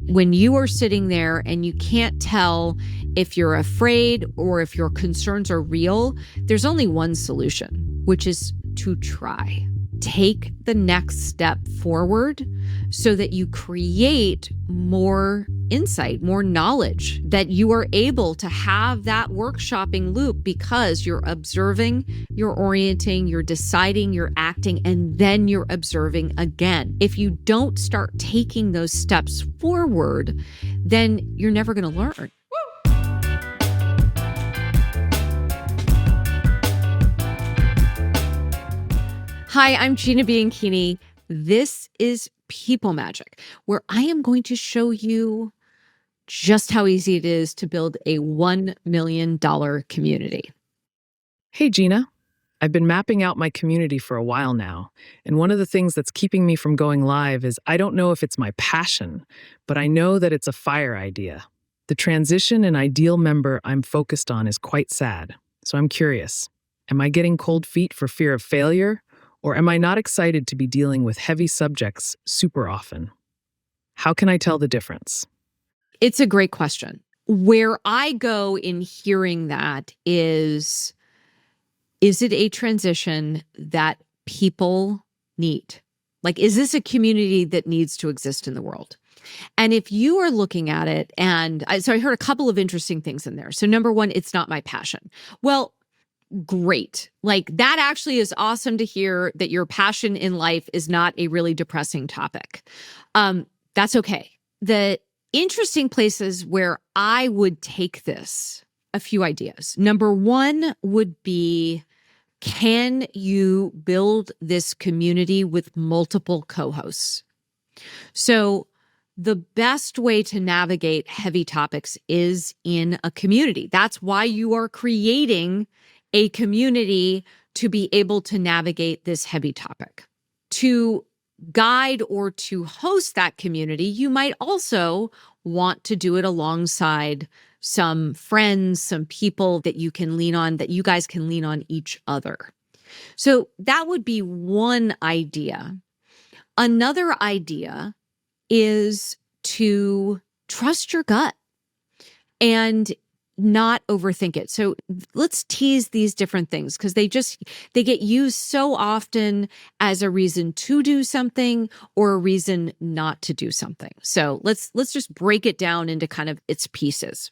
When you are sitting there and you can't tell if you're afraid or if your concerns are real, there's only one solution, which is to try. Take the next step forward so that you create more insight, more knowledge, that you are able to have that workshopping loop because you're observing, you're orienting, you're deciding, you're acting, and then you're observing again. If you don't start taking those steps forward, then you're never going to learn. Hi, I'm Gina Bianchini. This is People Magic, where I am going to show you just how easy it is to build a $1 million community. Hey, Gina. I've been mapping out my community for a while now, and one of the things that's keeping me from going live is I don't know if it's my passion, but I know that it's a fire idea. The transition and ideal member I'm focused on is quite sad, so I'm curious. Am I getting cold feet for fear of failure, or am I not excited to be dealing with heavy subjects super often? How can I tell the difference? It's a great question. Where I go in hearing that is it a transition that people need? Like, is this a community that needs to exist in the world? And if you are looking at it, so I heard a couple of interesting things in there. So number one, it's not my passion. Well, great. Like, that actually is awesome to hear, that your passion in life is not a really depressing topic. That's okay. The interesting places where I would take this, a few ideas. Number one would be, can you build this community with multiple co-hosts? So the best way to navigate heavy topics is in a community. That's why you are creating a community, to be able to navigate this heavy topic. To guide or to host that community, you might also want to do it alongside some friends, some people that you can lean on, that you guys can lean on each other. So that would be one idea. Another idea is to trust your gut and not overthink it. So let's tease these different things, because they get used so often as a reason to do something or a reason not to do something. So let's just break it down into kind of its pieces.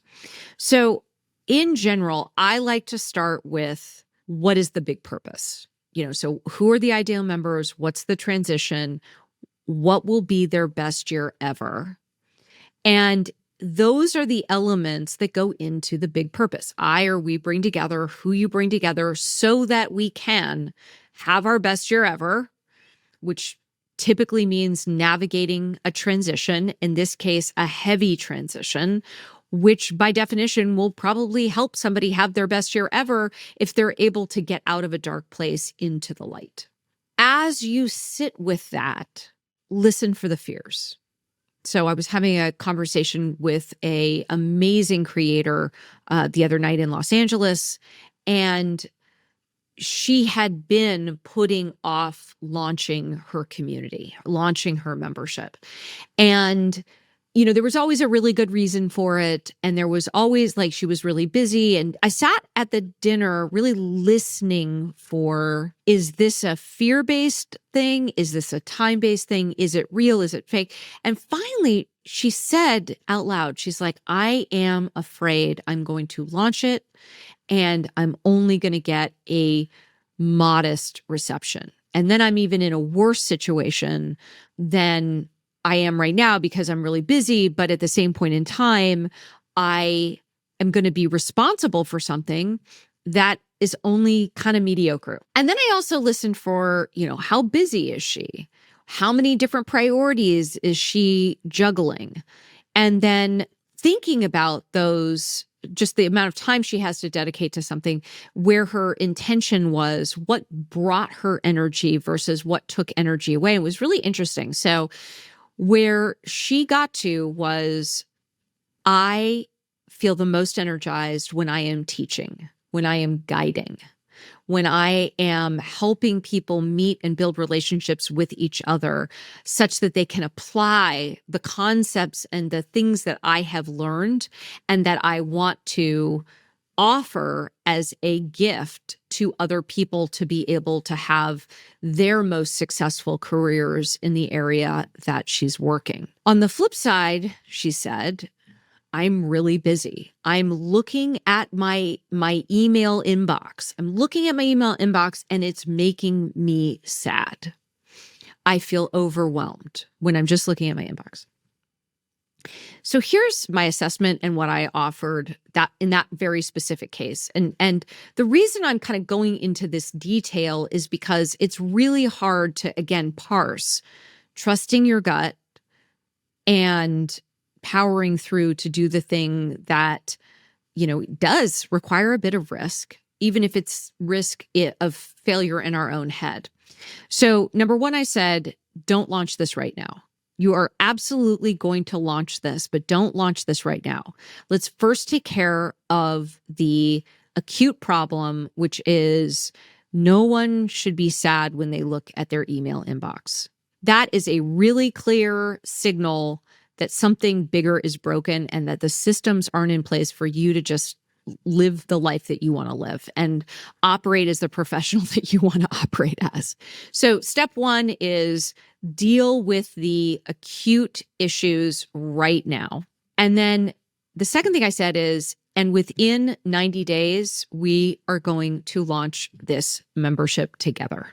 So in general, I like to start with, what is the big purpose? So who are the ideal members? What's the transition? What will be their best year ever? And those are the elements that go into the big purpose. We bring together, who you bring together, so that we can have our best year ever, which typically means navigating a transition, in this case, a heavy transition, which by definition will probably help somebody have their best year ever if they're able to get out of a dark place into the light. As you sit with that, listen for the fears. So I was having a conversation with an amazing creator the other night in Los Angeles, and she had been putting off launching her community, launching her membership. And there was always a really good reason for it. And there was always, like, she was really busy. And I sat at the dinner really listening for, is this a fear-based thing? Is this a time-based thing? Is it real? Is it fake? And finally, she said out loud, she's like, I am afraid I'm going to launch it and I'm only going to get a modest reception. And then I'm even in a worse situation than I am right now, because I'm really busy, but at the same point in time, I am going to be responsible for something that is only kind of mediocre. And then I also listened for, how busy is she? How many different priorities is she juggling? And then thinking about those, just the amount of time she has to dedicate to something, where her intention was, what brought her energy versus what took energy away. It was really interesting. So where she got to was, I feel the most energized when I am teaching, when I am guiding, when I am helping people meet and build relationships with each other such that they can apply the concepts and the things that I have learned and that I want to offer as a gift to other people to be able to have their most successful careers in the area that she's working. On the flip side, she said, I'm really busy. I'm looking at my email inbox. I'm looking at my email inbox and it's making me sad. I feel overwhelmed when I'm just looking at my inbox. So here's my assessment and what I offered that in that very specific case. And the reason I'm kind of going into this detail is because it's really hard to, again, parse trusting your gut and powering through to do the thing that, does require a bit of risk, even if it's risk of failure in our own head. So number one, I said, don't launch this right now. You are absolutely going to launch this, but don't launch this right now. Let's first take care of the acute problem, which is no one should be sad when they look at their email inbox. That is a really clear signal that something bigger is broken and that the systems aren't in place for you to just live the life that you want to live and operate as the professional that you want to operate as. So step one is deal with the acute issues right now. And then the second thing I said is, and within 90 days, we are going to launch this membership together.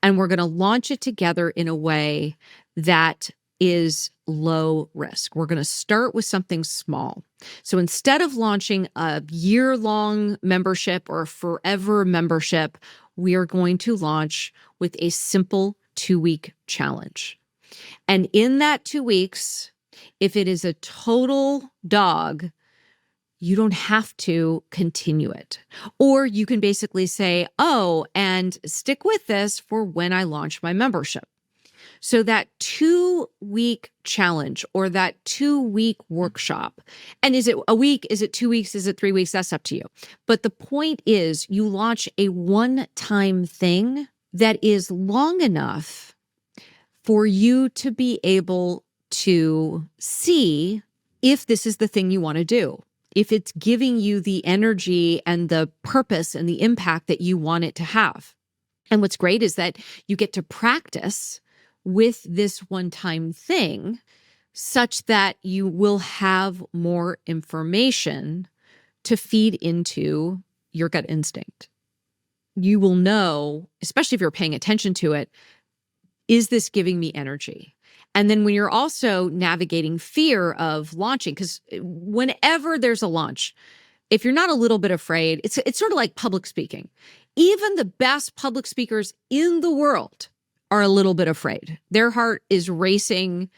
And we're going to launch it together in a way that is low risk. We're going to start with something small. So instead of launching a year-long membership or a forever membership, we are going to launch with a simple 2-week challenge. And in that 2 weeks, if it is a total dog, you don't have to continue it. Or you can basically say, oh, and stick with this for when I launch my membership. So that 2-week challenge or that 2-week workshop, and is it a week? Is it 2 weeks? Is it 3 weeks? That's up to you. But the point is you launch a one-time thing that is long enough for you to be able to see if this is the thing you want to do, if it's giving you the energy and the purpose and the impact that you want it to have. And what's great is that you get to practice with this one-time thing such that you will have more information to feed into your gut instinct. You will know, especially if you're paying attention to it, is this giving me energy? And then when you're also navigating fear of launching, because whenever there's a launch, if you're not a little bit afraid, it's sort of like public speaking. Even the best public speakers in the world are a little bit afraid. Their heart is racing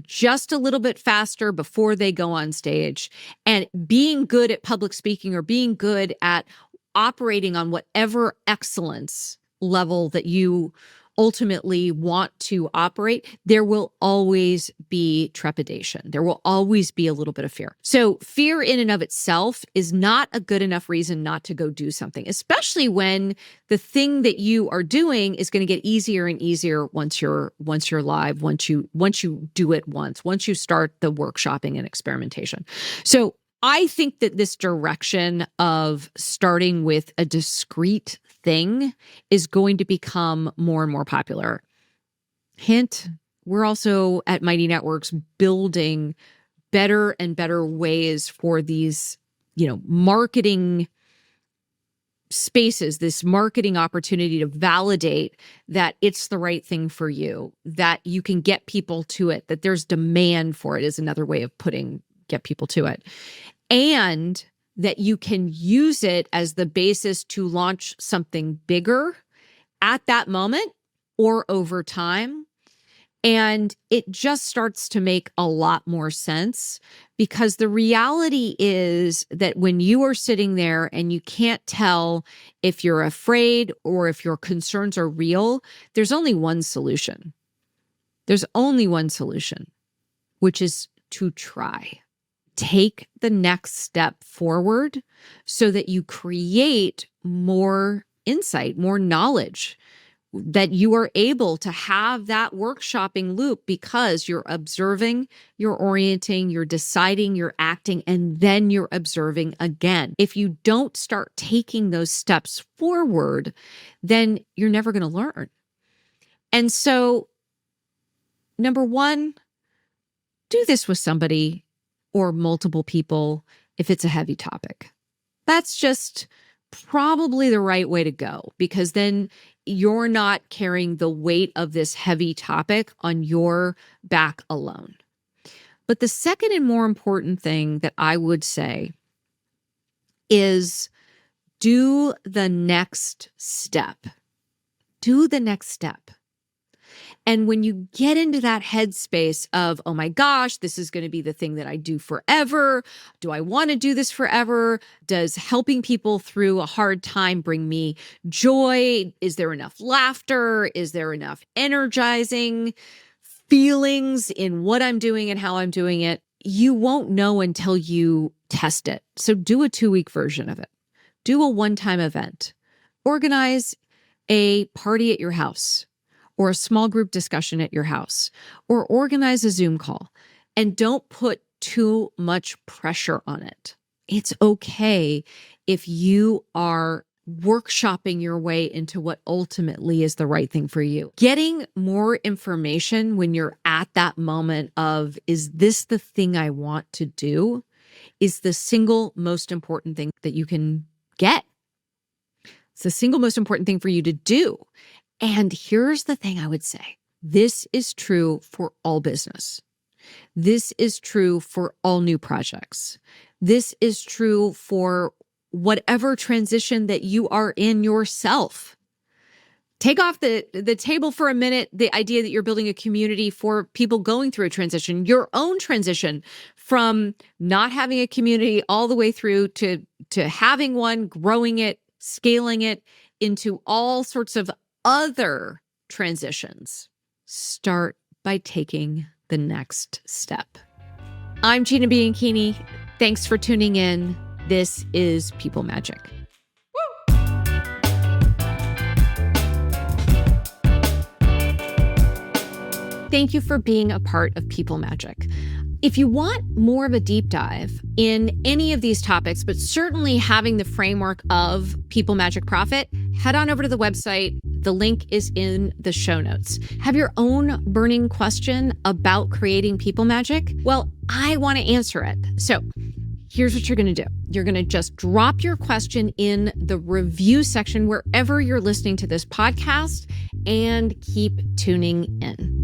just a little bit faster before they go on stage. And being good at public speaking or being good at operating on whatever excellence level that you ultimately want to operate, there will always be trepidation. There will always be a little bit of fear. So fear in and of itself is not a good enough reason not to go do something, especially when the thing that you are doing is going to get easier and easier once you're live, once you do it once you start the workshopping and experimentation. So I think that this direction of starting with a discrete thing is going to become more and more popular. Hint, we're also at Mighty Networks building better and better ways for these, marketing spaces, this marketing opportunity to validate that it's the right thing for you, that you can get people to it, that there's demand for it is another way of putting get people to it. And that you can use it as the basis to launch something bigger at that moment or over time. And it just starts to make a lot more sense because the reality is that when you are sitting there and you can't tell if you're afraid or if your concerns are real, there's only one solution. There's only one solution, which is to try. Take the next step forward so that you create more insight, more knowledge, that you are able to have that workshopping loop because you're observing, you're orienting, you're deciding, you're acting, and then you're observing again. If you don't start taking those steps forward, then you're never going to learn. And so, number one, do this with somebody or multiple people if it's a heavy topic. That's just probably the right way to go, because then you're not carrying the weight of this heavy topic on your back alone. But the second and more important thing that I would say is do the next step. Do the next step. And when you get into that headspace of, oh my gosh, this is going to be the thing that I do forever. Do I want to do this forever? Does helping people through a hard time bring me joy? Is there enough laughter? Is there enough energizing feelings in what I'm doing and how I'm doing it? You won't know until you test it. So do a 2-week version of it. Do a one-time event. Organize a party at your house, or a small group discussion at your house, or organize a Zoom call, and don't put too much pressure on it. It's okay if you are workshopping your way into what ultimately is the right thing for you. Getting more information when you're at that moment of, is this the thing I want to do, is the single most important thing that you can get. It's the single most important thing for you to do. And here's the thing I would say. This is true for all business. This is true for all new projects. This is true for whatever transition that you are in yourself. Take off the table for a minute the idea that you're building a community for people going through a transition, your own transition from not having a community all the way through to having one, growing it, scaling it into all sorts of other transitions. Start by taking the next step. I'm Gina Bianchini. Thanks for tuning in. This is People Magic. Thank you for being a part of People Magic. If you want more of a deep dive in any of these topics, but certainly having the framework of People Magic Profit, head on over to the website. The link is in the show notes. Have your own burning question about creating people magic? Well, I want to answer it. So here's what you're going to do. You're going to just drop your question in the review section wherever you're listening to this podcast, and keep tuning in.